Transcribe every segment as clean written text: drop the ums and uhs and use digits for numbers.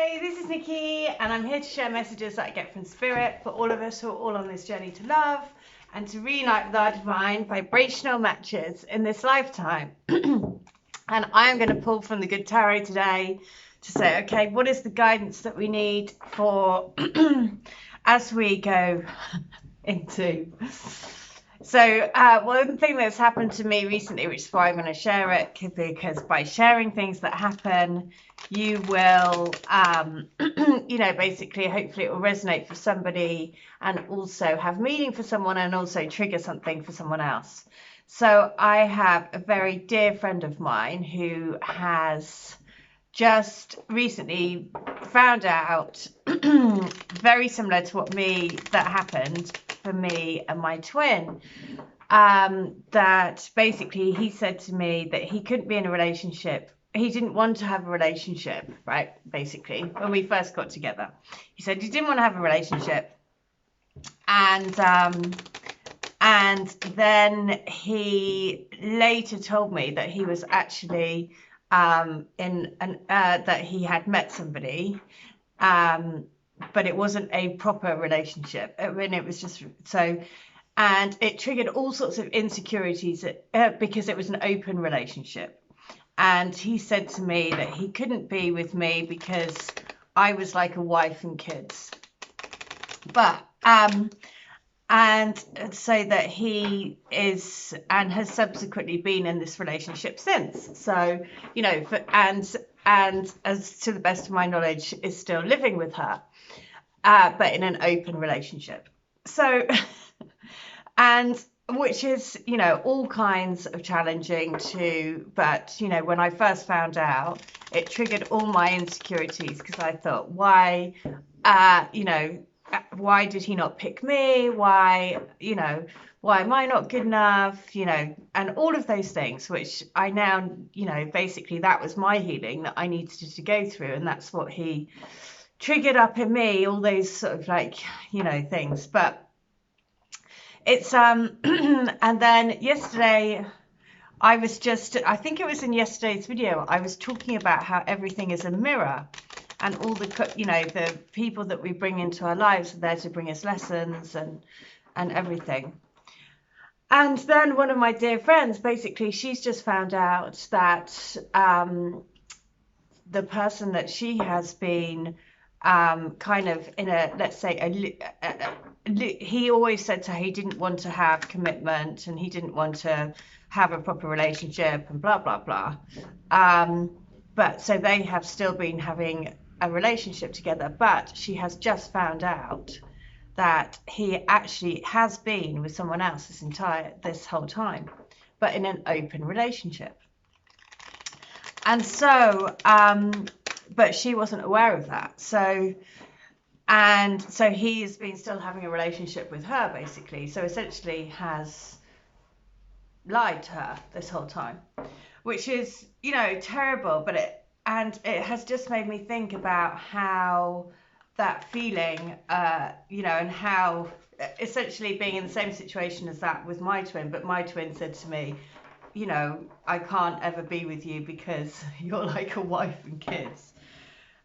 Hi, this is Nikki, and I'm here to share messages that I get from Spirit for all of us who are all on this journey to love and to reunite with our divine vibrational matches in this lifetime. And I'm going to pull from the Good Tarot today to say, okay, what is the guidance that we need for as we go into... So one thing that's happened to me recently, which is why I'm going to share it, because by sharing things that happen, you will, basically, hopefully it will resonate for somebody and also have meaning for someone and also trigger something for someone else. So I have a very dear friend of mine who has just recently found out, very similar to that happened for me and my twin, that basically he said to me that he couldn't be in a relationship. He didn't want to have a relationship, right? Basically, when we first got together, he said he didn't want to have a relationship. And then he later told me that he was actually that he had met somebody, but it wasn't a proper relationship. I mean, it was just so, and it triggered all sorts of insecurities because it was an open relationship. And he said to me that he couldn't be with me because I was like a wife and kids. But and so that he is and has subsequently been in this relationship since. So, you know, and as to the best of my knowledge, is still living with her, but in an open relationship. So, and which is, you know, all kinds of challenging too. But, you know, when I first found out, it triggered all my insecurities because I thought, why, why did he not pick me? Why, why am I not good enough? And all of those things, which I now, basically that was my healing that I needed to go through. And that's what he triggered up in me, all those sort of things. But it's, and then yesterday, I think it was in yesterday's video, I was talking about how everything is a mirror. And all the people that we bring into our lives are there to bring us lessons and everything. And then one of my dear friends, basically, she's just found out that the person that she has been kind of in a, let's say, he always said to her he didn't want to have commitment and he didn't want to have a proper relationship and blah, blah, blah. But so they have still been having a relationship together, but she has just found out that he actually has been with someone else this whole time, but in an open relationship. And so, but she wasn't aware of that. So he has been still having a relationship with her, basically. So essentially has lied to her this whole time, which is, terrible, but it has just made me think about how that feeling, and how essentially being in the same situation as that with my twin, but my twin said to me, I can't ever be with you because you're like a wife and kids.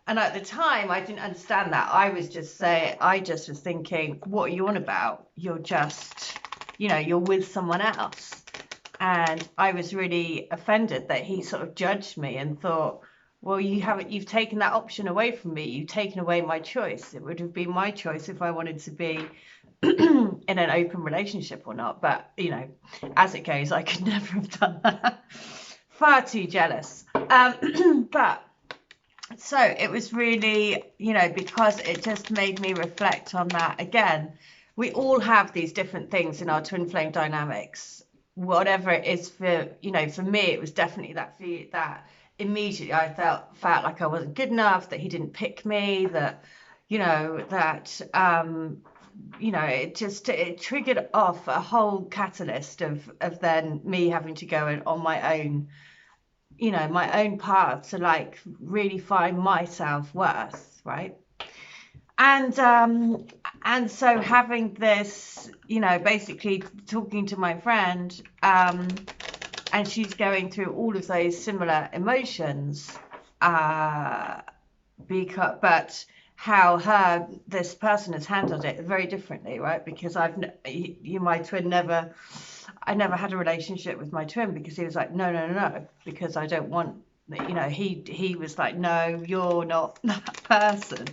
And at the time, I didn't understand that. I just was thinking, what are you on about? You're just, you're with someone else. And I was really offended that he sort of judged me and thought, well, you've taken that option away from me. You've taken away my choice. It would have been my choice if I wanted to be in an open relationship or not. But, as it goes, I could never have done that. Far too jealous. But so it was really, because it just made me reflect on that again. We all have these different things in our twin flame dynamics. Whatever it is for me, it was definitely that immediately I felt like I wasn't good enough, that he didn't pick me, that it triggered off a whole catalyst of then me having to go on my own, my own path to really find my self-worth, right? And so having this, basically talking to my friend, and she's going through all of those similar emotions, but how this person has handled it very differently, right? Because my twin I never had a relationship with my twin because he was like, no, no, no, no, because I don't want, he was like, no, you're not that person.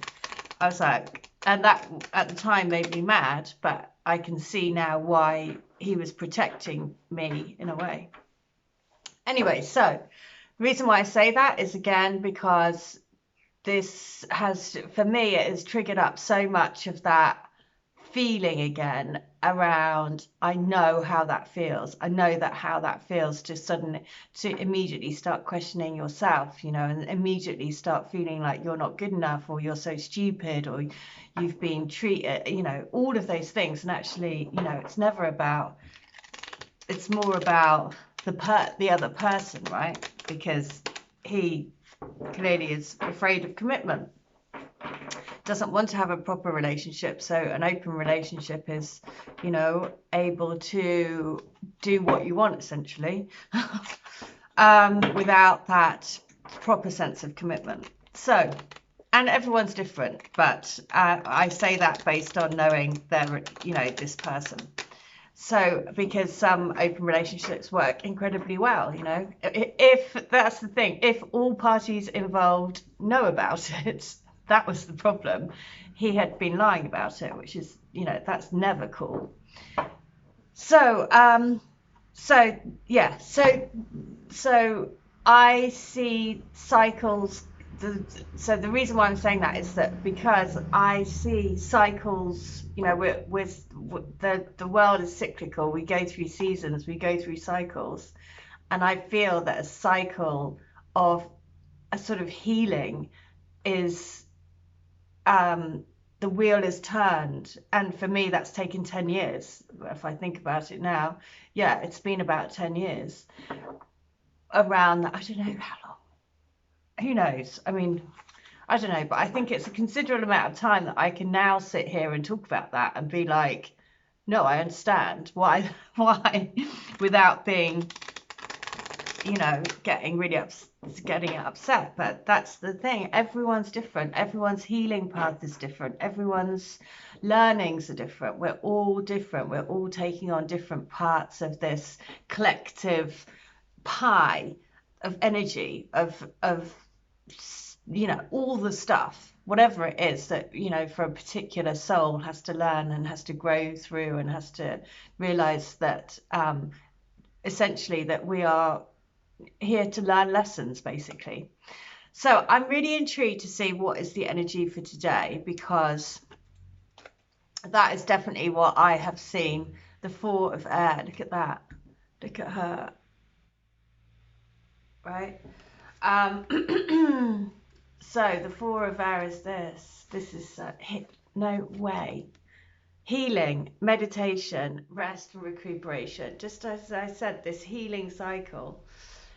I was like, and that at the time made me mad, but I can see now why he was protecting me in a way. Anyway, so the reason why I say that is, again, because this has, for me, it has triggered up so much of that feeling again around, I know how that feels. I know that how that feels to immediately start questioning yourself, and immediately start feeling like you're not good enough, or you're so stupid, or you've been treated, all of those things. And actually, it's never about, it's more about the other person, right? Because he clearly is afraid of commitment, doesn't want to have a proper relationship. So an open relationship is, able to do what you want, essentially, without that proper sense of commitment. So, and everyone's different, but I say that based on knowing this person. So, because some open relationships work incredibly well, if that's the thing, if all parties involved know about it, that was the problem. He had been lying about it, which is, that's never cool. So, so I see cycles. So the reason why I'm saying that is that because I see cycles, with the world is cyclical. We go through seasons, we go through cycles, and I feel that a cycle of a sort of healing is, the wheel is turned. And for me, that's taken 10 years. If I think about it now, yeah, it's been about 10 years around that. I don't know how long. Who knows? I mean, I don't know, but I think it's a considerable amount of time that I can now sit here and talk about that and be like, no, I understand why, without being, getting upset. But that's the thing. Everyone's different. Everyone's healing path is different. Everyone's learnings are different. We're all different. We're all taking on different parts of this collective pie of energy, of all the stuff, whatever it is that, for a particular soul has to learn and has to grow through and has to realize that, essentially, that we are here to learn lessons, basically. So I'm really intrigued to see what is the energy for today, because that is definitely what I have seen. The Four of Air, look at that, look at her, right? So the Four of Air is this is no way. Healing, meditation, rest and recuperation. Just as I said, this healing cycle.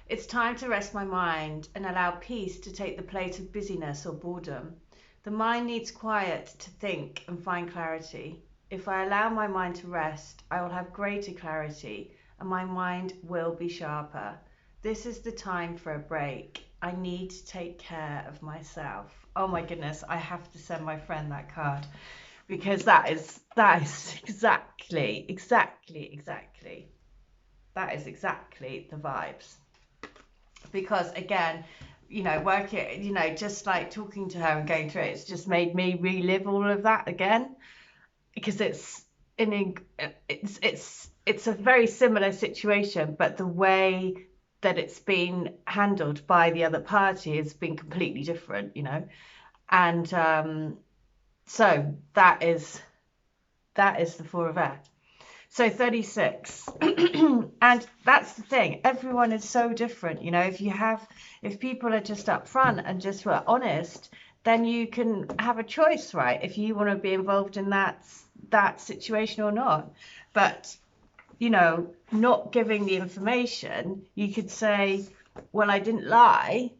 It's time to rest my mind and allow peace to take the place of busyness or boredom. The mind needs quiet to think and find clarity. If I allow my mind to rest, I will have greater clarity and my mind will be sharper. This is the time for a break. I need to take care of myself. Oh my goodness, I have to send my friend that card, because that is exactly that is exactly the vibes. Because again, working, just like talking to her and going through it, it's just made me relive all of that again, because it's a very similar situation, but the way that it's been handled by the other party has been completely different, and so that is the Four of Air. So 36, and that's the thing, everyone is so different. If people are just upfront and just were honest, then you can have a choice, right, if you want to be involved in that situation or not. But not giving the information, you could say, well, I didn't lie.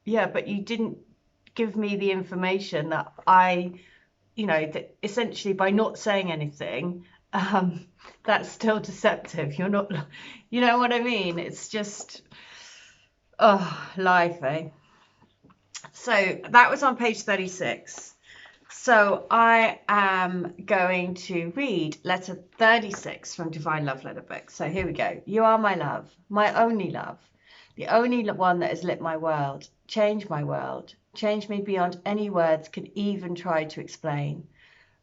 Yeah, but you didn't give me the information that that essentially, by not saying anything, that's still deceptive. You're not, you know what I mean? It's just, life, eh? So that was on page 36. So I am going to read letter 36 from Divine Love Letter Book. So here we go. You are my love, my only love, the only one that has lit my world, changed my world, changed me beyond any words could even try to explain.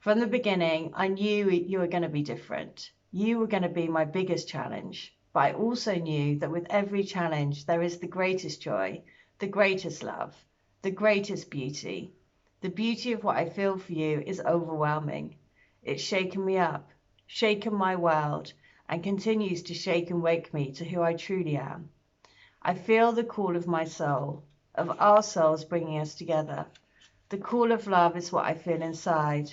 From the beginning, I knew you were going to be different. You were going to be my biggest challenge. But I also knew that with every challenge, there is the greatest joy, the greatest love, the greatest beauty. The beauty of what I feel for you is overwhelming. It's shaken me up, shaken my world, and continues to shake and wake me to who I truly am. I feel the call of my soul, of our souls bringing us together. The call of love is what I feel inside,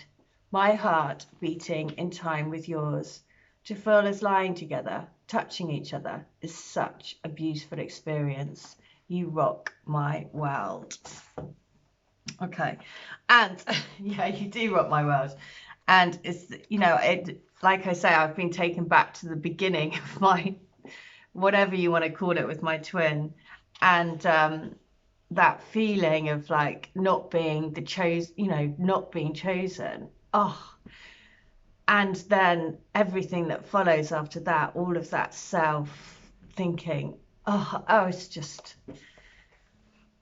my heart beating in time with yours. To feel us lying together, touching each other, is such a beautiful experience. You rock my world. Okay, and yeah, you do rock my world. And it's, you know, it, like I say, I've been taken back to the beginning of my, whatever you want to call it, with my twin. And that feeling of like not being the chose, you know, not being chosen. Oh, and then everything that follows after that, all of that self thinking. Oh, it's just,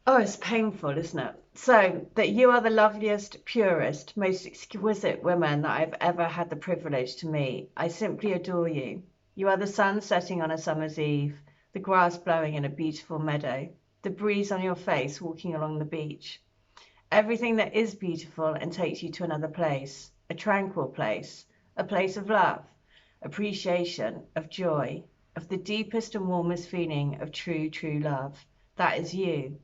oh, it's painful, isn't it? So that you are the loveliest, purest, most exquisite woman that I've ever had the privilege to meet. I simply adore you. You are the sun setting on a summer's eve, the grass blowing in a beautiful meadow, the breeze on your face walking along the beach. Everything that is beautiful and takes you to another place, a tranquil place, a place of love, appreciation, of joy, of the deepest and warmest feeling of true, true love. That is you.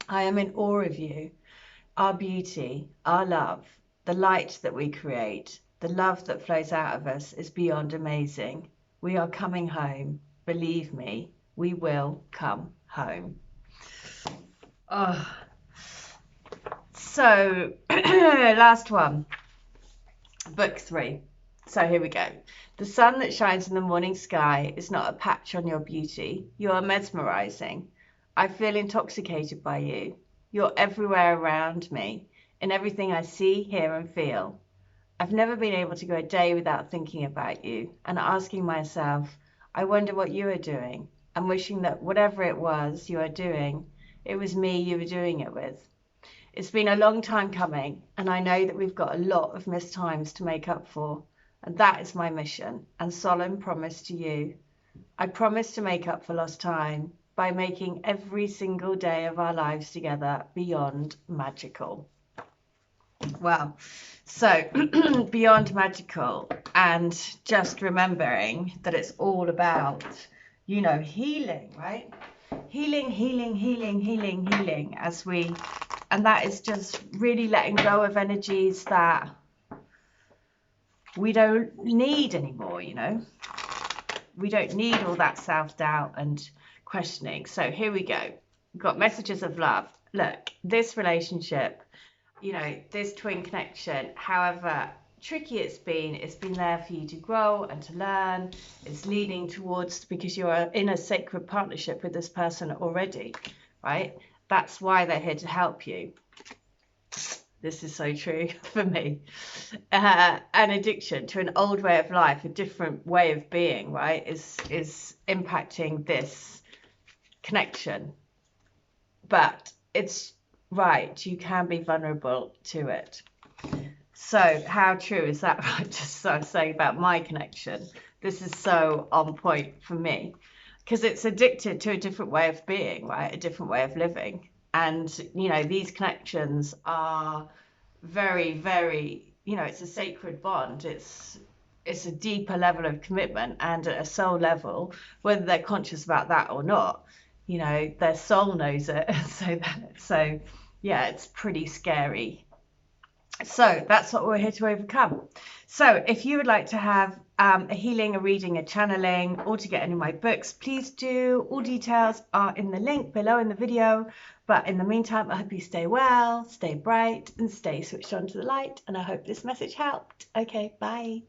I am in awe of you, our beauty, our love, the light that we create, the love that flows out of us is beyond amazing. We are coming home. Believe me, we will come home. Oh. So, last one, book 3. So here we go. The sun that shines in the morning sky is not a patch on your beauty. You are mesmerizing. I feel intoxicated by you. You're everywhere around me, in everything I see, hear, and feel. I've never been able to go a day without thinking about you and asking myself, I wonder what you are doing, and wishing that whatever it was you are doing, it was me you were doing it with. It's been a long time coming, and I know that we've got a lot of missed times to make up for, and that is my mission and solemn promise to you. I promise to make up for lost time by making every single day of our lives together beyond magical. Well, so beyond magical, and just remembering that it's all about, you know, healing, right? Healing, healing, healing, healing, healing, as we, and that is just really letting go of energies that we don't need anymore, you know. We don't need all that self-doubt and questioning. So here we go. We've got messages of love. Look, this relationship, you know, this twin connection, however tricky it's been there for you to grow and to learn. It's leading towards, because you are in a sacred partnership with this person already, right? That's why they're here to help you. This is so true for me. An addiction to an old way of life, a different way of being, right, is impacting this connection. But it's right, you can be vulnerable to it. So how true is that? Right, just so I'm saying about my connection. This is so on point for me, because it's addicted to a different way of being, right, a different way of living. And, you know, these connections are very, very, you know, it's a sacred bond. It's a deeper level of commitment, and at a soul level, whether they're conscious about that or not, you know, their soul knows it. So yeah, it's pretty scary. So that's what we're here to overcome. So if you would like to have a healing, a reading, a channeling, or to get any of my books, please do. All details are in the link below in the video. But in the meantime, I hope you stay well, stay bright, and stay switched on to the light. And I hope this message helped. Okay, bye.